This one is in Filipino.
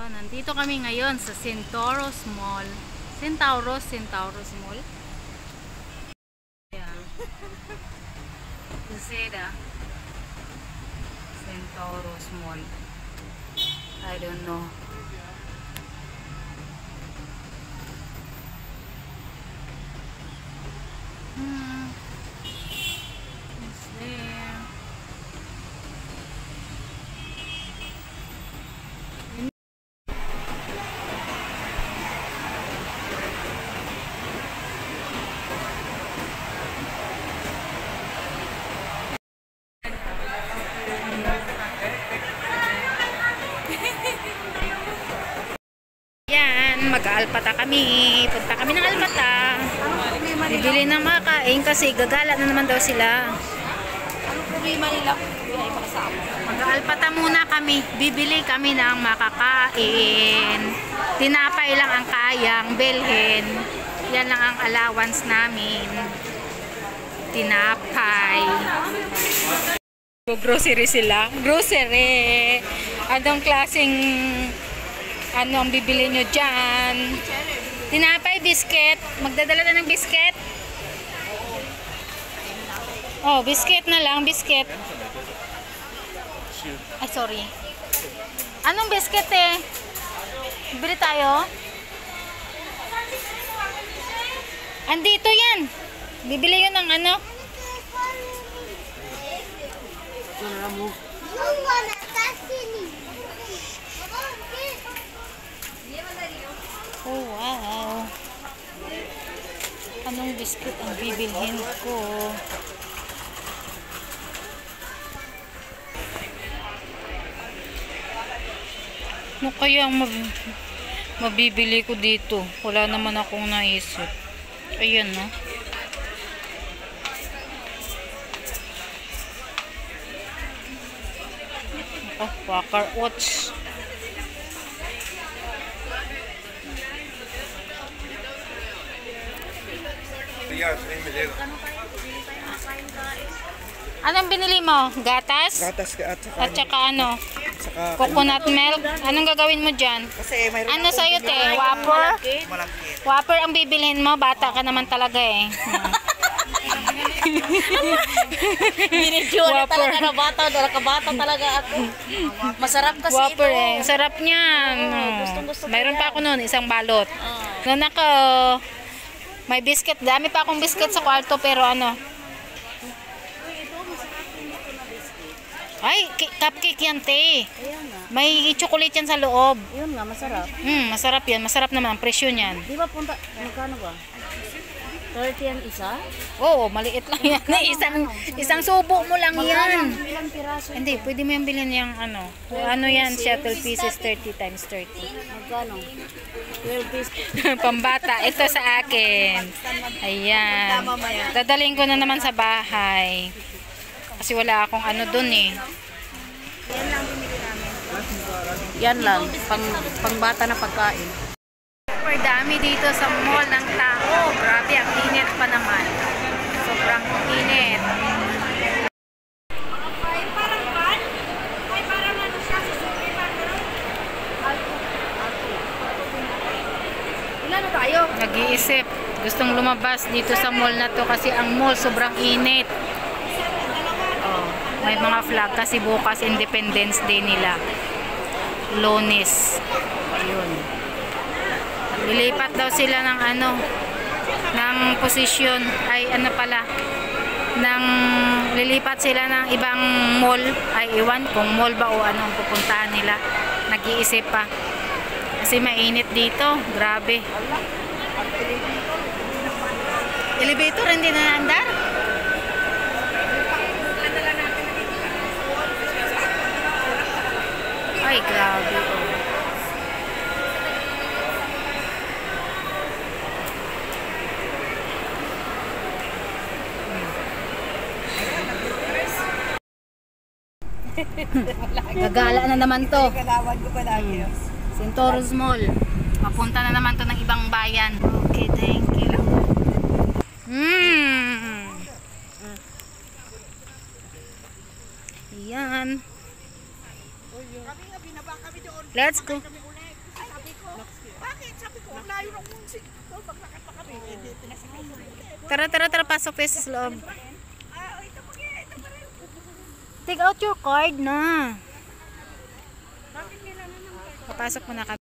Nandito kami ngayon sa Centauros Mall. Centauros Mall. Yeah. You see that? Centauros Mall. I don't know. It's there. Mag-aalpata kami. Punta kami ng Alpata. Bibili ng makain kasi gagala na naman daw sila. Ano problema nila? Mag-aalpata muna kami. Bibili kami ng makakain. Tinapay lang ang kayang bilhin. Yan lang ang allowance namin. Tinapay. Grocery sila. Grocery. Anong klaseng ano ang bibili nyo dyan? Tinapay, bisket. Magdadala na ng bisket? Oh, bisket na lang, bisket. Ay, sorry. Anong bisket eh? Bibili tayo? Andito yan. Bibili yun ng ano? Oh, wow. Anong biscuit ang bibilhin ko? Ano kaya ang mabibili ko dito? Wala naman akong naisip. Ayan, no? Oh, Quaker Oats. Anong binili mo? Gatas? Gatas at saka ano? Coconut milk? Anong gagawin mo dyan? Kasi Ano sa'yo, te? Whopper? Whopper ang bibilhin mo? Bata ka naman talaga eh. Binidyo na talaga na bata. Nakabata talaga ako. Masarap kasi Whopper ito. eh. Sarap niyan. Gustong-gusto ko Mayroon pa yan. ako noon, isang balot. Noon ako, may biscuit. Dami pa akong biscuit sa kwarto pero ano. Ay, cupcake yan, te. Ayan nga. May chocolate yan sa loob. Yun nga, masarap. Masarap yan. Masarap naman ang presyo niyan. Di ba punta, magkano ba? 30 yan isa? Oo, maliit lang yan. Isang subo mo lang yan. Ilang piraso? Hindi, pwede mo yung bilhin yung ano. Ano yan, shuttle pieces 30 times 30. Magkano? 12 pieces. Pambata. Ito sa akin. Ayan. Dadaling ko na naman sa bahay. Kasi wala akong ano dun eh. Yan lang binili namin. Yan lang. Pang bata na pagkain. Super dami dito sa mall ng tao. Grabe, ang init pa naman. Sobrang init. Ilan na tayo? Nag-iisip. Gustong lumabas dito sa mall na to kasi ang mall sobrang init. Oh, may mga flag kasi bukas Independence Day nila. Lunes. Ayun. Lilipat daw sila ng ano, ng posisyon, ay ano pala, ng lilipat sila ng ibang mall, ay iwan kung mall ba o anong pupuntahan nila. Nag-iisip pa. Kasi mainit dito, grabe. Elevator hindi na naandar? Ay, grabe. Gagala na naman to. Kalawan ko palagi. Centauros Mall. Papunta na naman to ng ibang bayan. Okay, thank you. Yan. Let's go. Tara, tara, tara. Pasok kayo sa loob. Take out your card na. Papasok mo na kami.